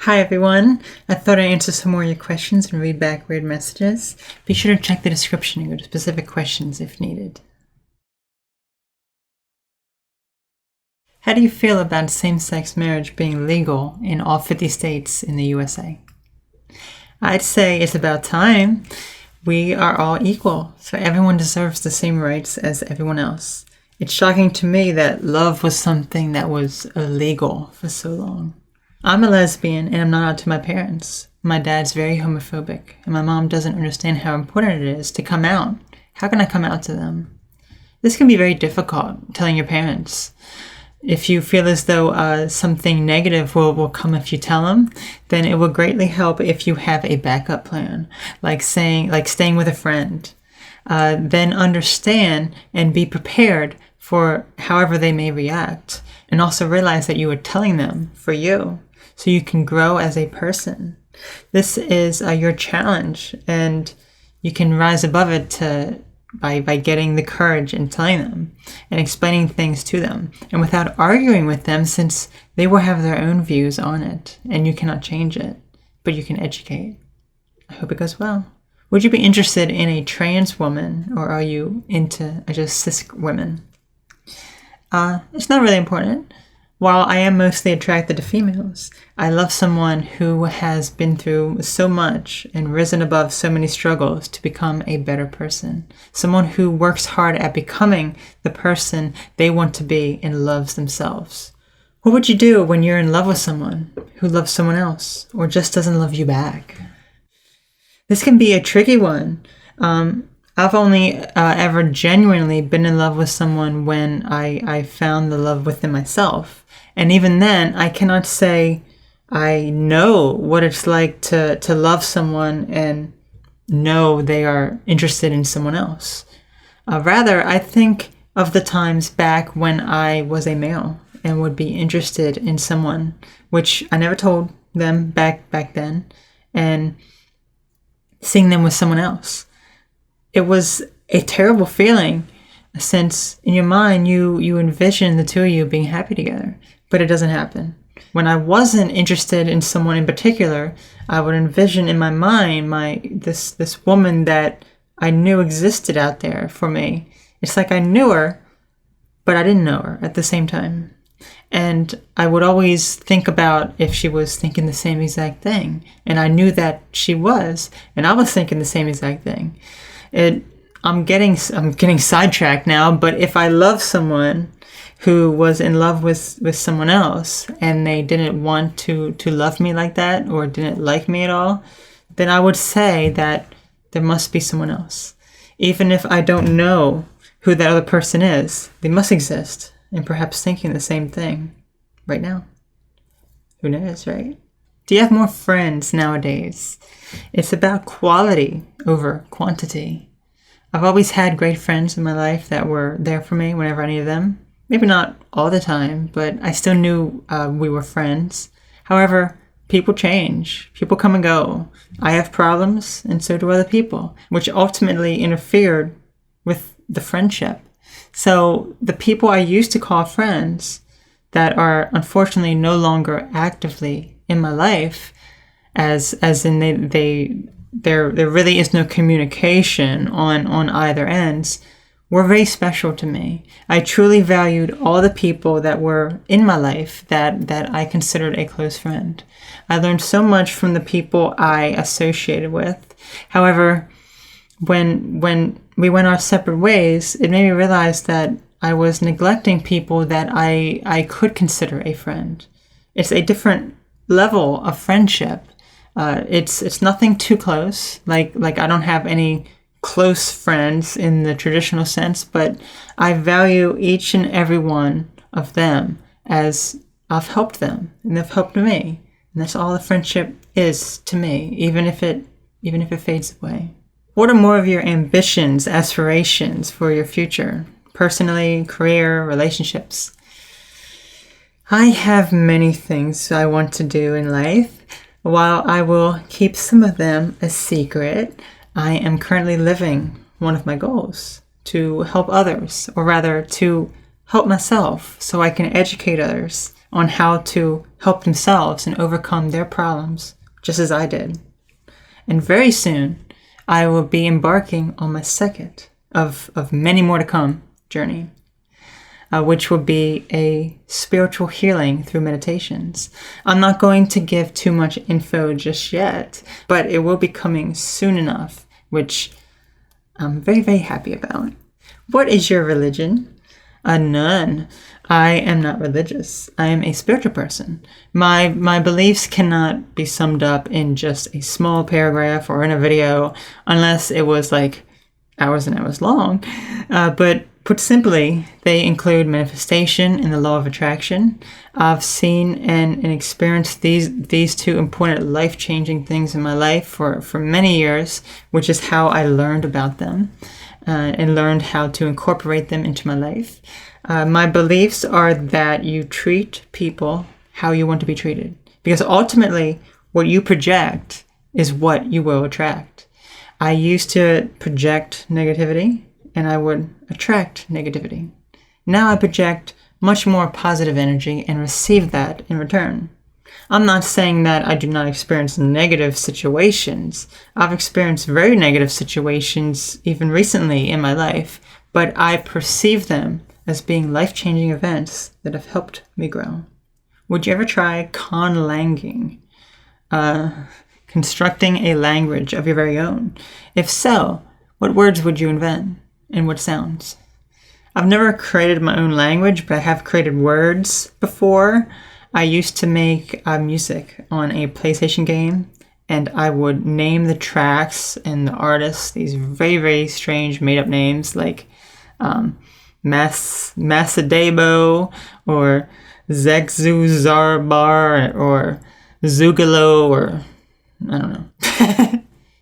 Hi everyone. I thought I'd answer some more of your questions and read back weird messages. Be sure to check the description and go to specific questions if needed. How do you feel about same-sex marriage being legal in all 50 states in the USA? I'd say it's about time. We are all equal, so everyone deserves the same rights as everyone else. It's shocking to me that love was something that was illegal for so long. I'm a lesbian and I'm not out to my parents. My dad's very homophobic and my mom doesn't understand how important it is to come out. How can I come out to them? This can be very difficult, telling your parents. If you feel as though something negative will come if you tell them, then it will greatly help if you have a backup plan, like staying with a friend. Then understand and be prepared for however they may react, and also realize that you are telling them for you, so you can grow as a person. This is your challenge, and you can rise above it by getting the courage and telling them and explaining things to them, and without arguing with them, since they will have their own views on it and you cannot change it, but you can educate. I hope it goes well. Would you be interested in a trans woman, or are you into just cis women? It's not really important. While I am mostly attracted to females, I love someone who has been through so much and risen above so many struggles to become a better person. Someone who works hard at becoming the person they want to be and loves themselves. What would you do when you're in love with someone who loves someone else or just doesn't love you back? This can be a tricky one. I've only ever genuinely been in love with someone when I found the love within myself. And even then, I cannot say I know what it's like to love someone and know they are interested in someone else. Rather, I think of the times back when I was a male and would be interested in someone, which I never told them back then, and seeing them with someone else. It was a terrible feeling, since in your mind you envision the two of you being happy together, but it doesn't happen. When I wasn't interested in someone in particular, I would envision in my mind this woman that I knew existed out there for me. It's like I knew her, but I didn't know her at the same time. And I would always think about if she was thinking the same exact thing. And I knew that she was, and I was thinking the same exact thing. I'm getting sidetracked now, but if I love someone who was in love with someone else and they didn't want to love me like that or didn't like me at all, then I would say that there must be someone else. Even if I don't know who that other person is, they must exist and perhaps thinking the same thing right now. Who knows, right? Do you have more friends nowadays? It's about quality over quantity. I've always had great friends in my life that were there for me whenever I needed them. Maybe not all the time, but I still knew we were friends. However, people change. People come and go. I have problems, and so do other people, which ultimately interfered with the friendship. So the people I used to call friends that are unfortunately no longer actively in my life, as in there really is no communication on either ends, were very special to me. I truly valued all the people that were in my life that I considered a close friend. I learned so much from the people I associated with. However, when we went our separate ways, it made me realize that I was neglecting people that I could consider a friend. It's a different level of friendship. It's nothing too close. Like I don't have any close friends in the traditional sense, but I value each and every one of them as I've helped them and they've helped me. And that's all the friendship is to me, even if it fades away. What are more of your ambitions, aspirations for your future? Personally, career, relationships? I have many things I want to do in life. While I will keep some of them a secret, I am currently living one of my goals, to help others, or rather to help myself so I can educate others on how to help themselves and overcome their problems, just as I did. And very soon, I will be embarking on my second of many more to come journey, which will be a spiritual healing through meditations. I'm not going to give too much info just yet, but it will be coming soon enough, which I'm very, very happy about. What is your religion? None. I am not religious. I am a spiritual person. My beliefs cannot be summed up in just a small paragraph or in a video, unless it was like hours and hours long. But put simply, they include manifestation and the law of attraction. I've seen and experienced these two important life-changing things in my life for many years, which is how I learned about them and learned how to incorporate them into my life. My beliefs are that you treat people how you want to be treated, because ultimately what you project is what you will attract. I used to project negativity and I would attract negativity. Now I project much more positive energy and receive that in return. I'm not saying that I do not experience negative situations. I've experienced very negative situations even recently in my life, but I perceive them as being life-changing events that have helped me grow. Would you ever try conlanging? Constructing a language of your very own? If so, what words would you invent and what sounds? I've never created my own language, but I have created words before. I used to make music on a PlayStation game, and I would name the tracks and the artists these very, very strange made-up names like Masadebo or Zegzu Zarbar or Zugalo or I don't know.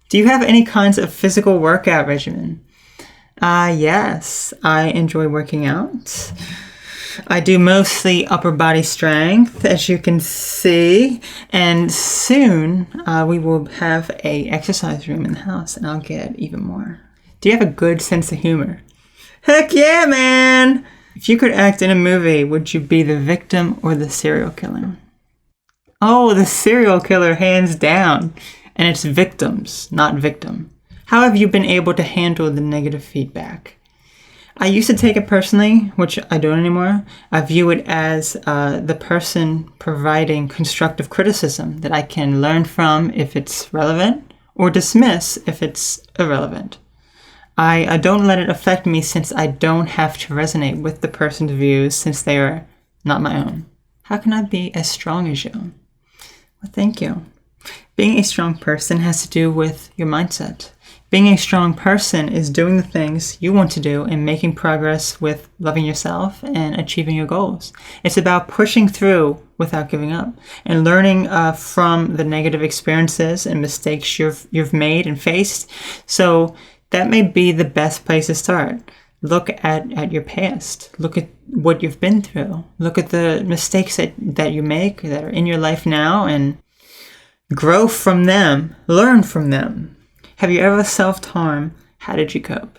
Do you have any kinds of physical workout regimen? Yes, I enjoy working out. I do mostly upper body strength, as you can see, and soon we will have a exercise room in the house, and I'll get even more. Do you have a good sense of humor? Heck yeah, man! If you could act in a movie, would you be the victim or the serial killer? Oh, the serial killer, hands down. And it's victims, not victim. How have you been able to handle the negative feedback? I used to take it personally, which I don't anymore. I view it as the person providing constructive criticism that I can learn from if it's relevant or dismiss if it's irrelevant. I don't let it affect me since I don't have to resonate with the person's views since they are not my own. How can I be as strong as you? Well, thank you. Being a strong person has to do with your mindset. Being a strong person is doing the things you want to do and making progress with loving yourself and achieving your goals. It's about pushing through without giving up and learning from the negative experiences and mistakes you've made and faced. So that may be the best place to start. Look at your past. Look at what you've been through. Look at the mistakes that you make that are in your life now and grow from them. Learn from them. Have you ever self-harmed? How did you cope?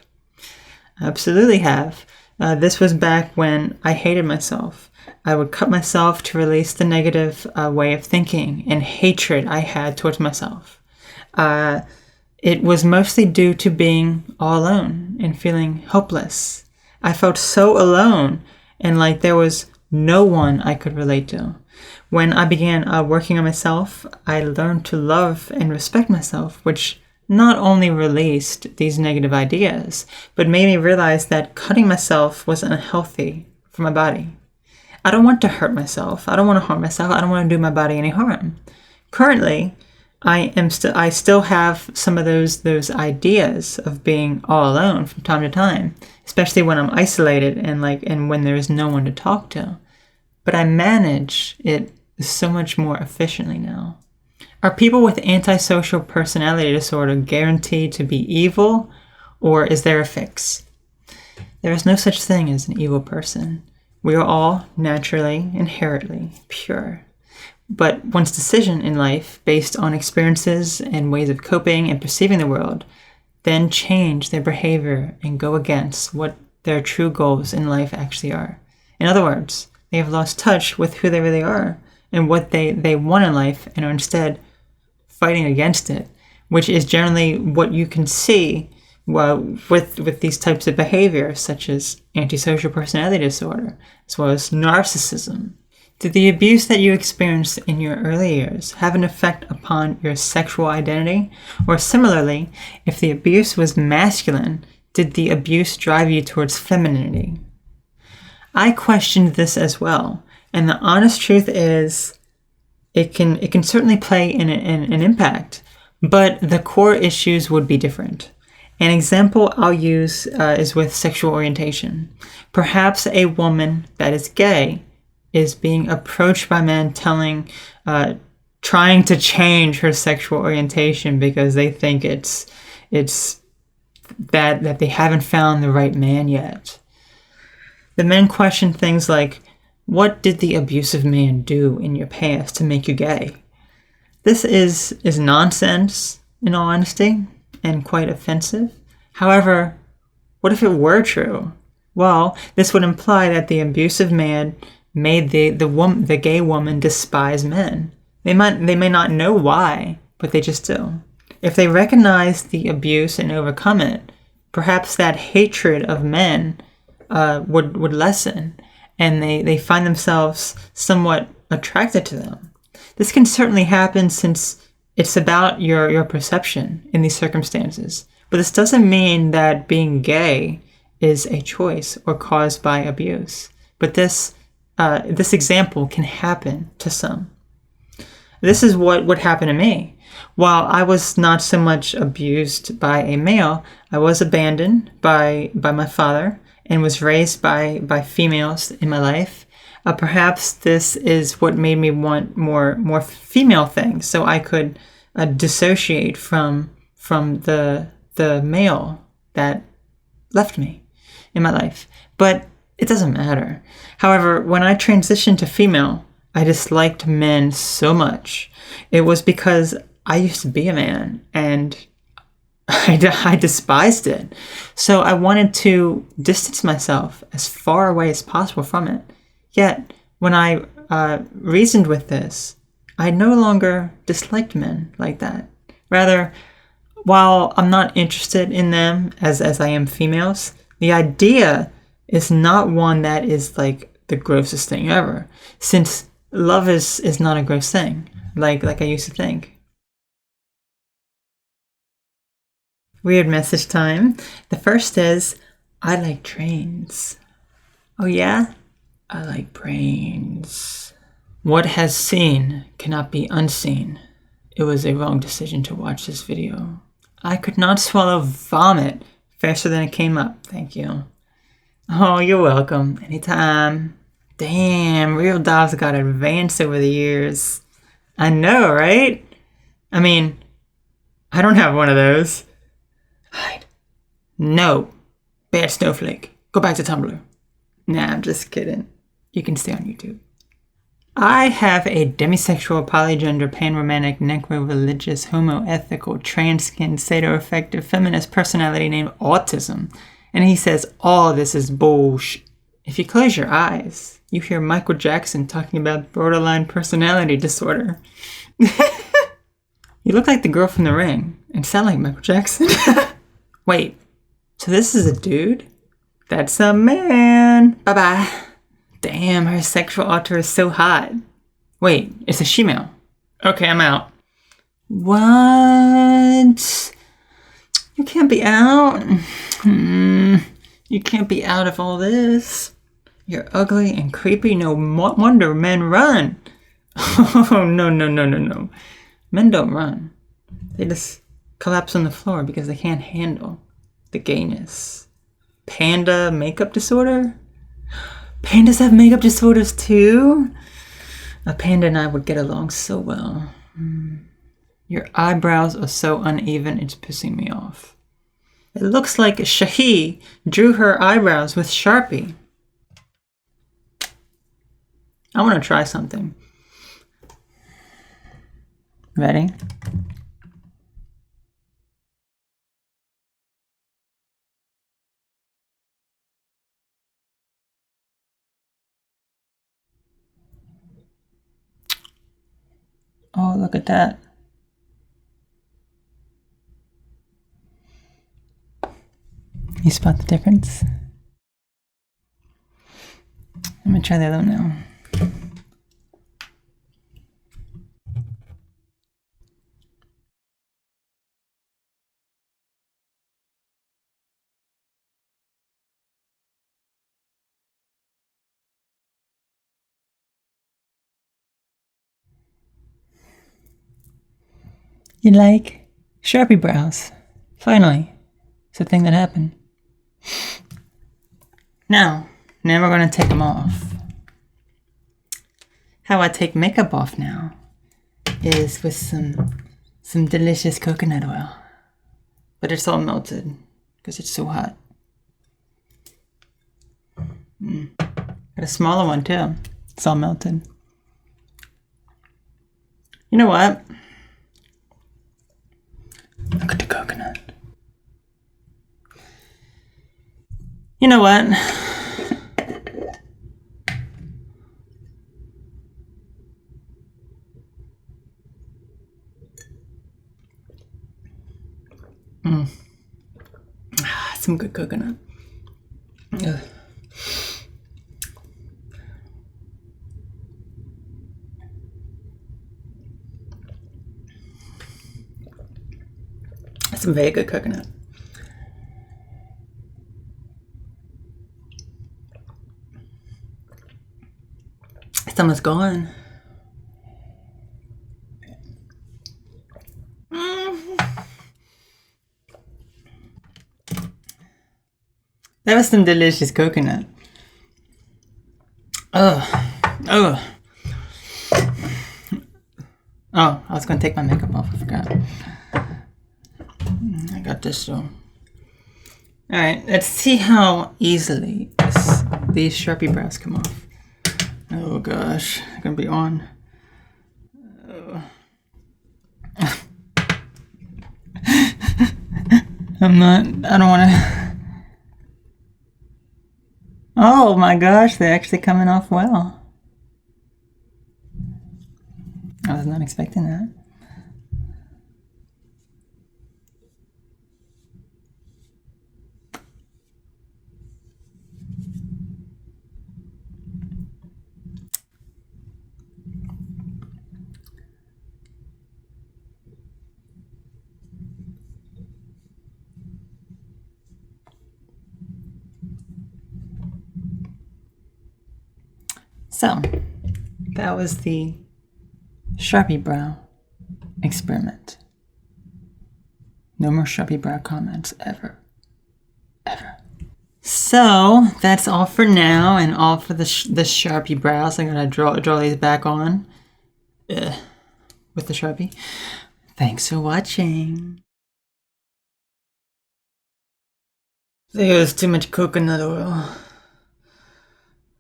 I absolutely have. This was back when I hated myself. I would cut myself to release the negative way of thinking and hatred I had towards myself. It was mostly due to being all alone and feeling hopeless. I felt so alone and like there was no one I could relate to. When I began working on myself, I learned to love and respect myself, which not only released these negative ideas, but made me realize that cutting myself was unhealthy for my body. I don't want to hurt myself. I don't want to harm myself. I don't want to do my body any harm. Currently, I still have some of those ideas of being all alone from time to time, especially when I'm isolated and when there is no one to talk to. But I manage it so much more efficiently now. Are people with antisocial personality disorder guaranteed to be evil, or is there a fix? There is no such thing as an evil person. We are all naturally, inherently pure. But one's decision in life, based on experiences and ways of coping and perceiving the world, then change their behavior and go against what their true goals in life actually are. In other words, They have lost touch with who they really are and what they want in life, and are instead fighting against it, which is generally what you can see with these types of behavior, such as antisocial personality disorder, as well as narcissism. Did the abuse that you experienced in your early years have an effect upon your sexual identity? Or similarly, if the abuse was masculine, did the abuse drive you towards femininity? I questioned this as well, and the honest truth is it can certainly play an impact, but the core issues would be different. An example I'll use is with sexual orientation. Perhaps a woman that is gay is being approached by men trying to change her sexual orientation because they think it's that they haven't found the right man yet. The men question things like, what did the abusive man do in your past to make you gay? This is nonsense, in all honesty, and quite offensive. However, what if it were true? Well, this would imply that the abusive man made the gay woman despise men. They may not know why, but they just do. If they recognize the abuse and overcome it, perhaps that hatred of men would lessen, and they find themselves somewhat attracted to them. This can certainly happen since it's about your perception in these circumstances. But this doesn't mean that being gay is a choice or caused by abuse. But this example can happen to some. This is what would happen to me. While I was not so much abused by a male, I was abandoned by my father and was raised by females in my life. Perhaps this is what made me want more female things, so I could dissociate from the male that left me in my life. But it doesn't matter. However, when I transitioned to female, I disliked men so much. It was because I used to be a man, and I despised it. So I wanted to distance myself as far away as possible from it. Yet, when I reasoned with this, I no longer disliked men like that. Rather, while I'm not interested in them as I am females, the idea is not one that is like the grossest thing ever, since love is not a gross thing, like I used to think. Weird message time. The first is, I like trains. Oh yeah? I like brains. What has seen cannot be unseen. It was a wrong decision to watch this video. I could not swallow vomit faster than it came up. Thank you. Oh, you're welcome. Anytime. Damn, real dogs got advanced over the years. I know, right? I mean, I don't have one of those. Hide. No. Bad snowflake. Go back to Tumblr. Nah, I'm just kidding. You can stay on YouTube. I have a demisexual, polygender, panromantic, necro-religious, homoethical, trans-skinned, sadoaffective, feminist personality named Autism. And he says all this is bullshit. If you close your eyes, you hear Michael Jackson talking about borderline personality disorder. You look like the girl from The Ring and sound like Michael Jackson. Wait, so this is a dude? That's a man. Bye-bye. Damn, her sexual altar is so hot. Wait, it's a she-male. Okay, I'm out. What? You can't be out. You can't be out of all this. You're ugly and creepy. No wonder men run. Oh, no. Men don't run. They just collapse on the floor because they can't handle the gayness. Panda makeup disorder? Pandas have makeup disorders too? A panda and I would get along so well. Your eyebrows are so uneven, it's pissing me off. It looks like Shahi drew her eyebrows with Sharpie. I want to try something. Ready? look at that. You spot the difference? I'm gonna try the other one now. You like Sharpie brows? Finally, it's a thing that happened. Now we're gonna take them off. How I take makeup off now is with some delicious coconut oil, but it's all melted because it's so hot. Got a smaller one too. It's all melted. You know what? Look at the coconut. You know what? Some good coconut. Ugh. Some very good coconut. It's almost gone. That was some delicious coconut. Oh, I was gonna take my makeup off. I forgot. I got this though. Alright, let's see how easily these Sharpie brows come off. Oh gosh, they're gonna be on. I don't wanna. Oh my gosh, they're actually coming off well. I was not expecting that. So, that was the Sharpie brow experiment. No more Sharpie brow comments ever. Ever. So, that's all for now and all for the Sharpie brows. I'm going to draw these back on with the Sharpie. Thanks for watching. There's too much coconut oil.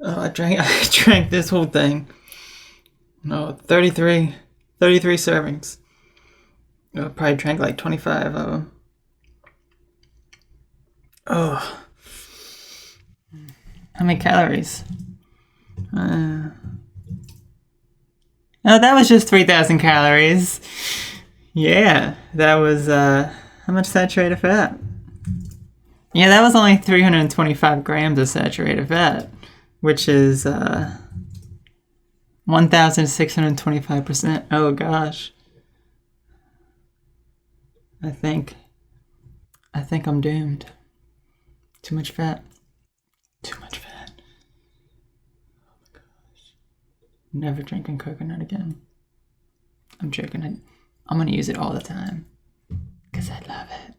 Oh, I drank this whole thing. No, 33 servings. I probably drank like 25 of them. Oh. How many calories? Oh, that was just 3,000 calories. Yeah, that was, how much saturated fat? Yeah, that was only 325 grams of saturated fat, which is 1,625%. Oh gosh. I think I'm doomed. Too much fat. Too much fat. Oh my gosh. Never drinking coconut again. I'm joking. I'm gonna use it all the time because I love it.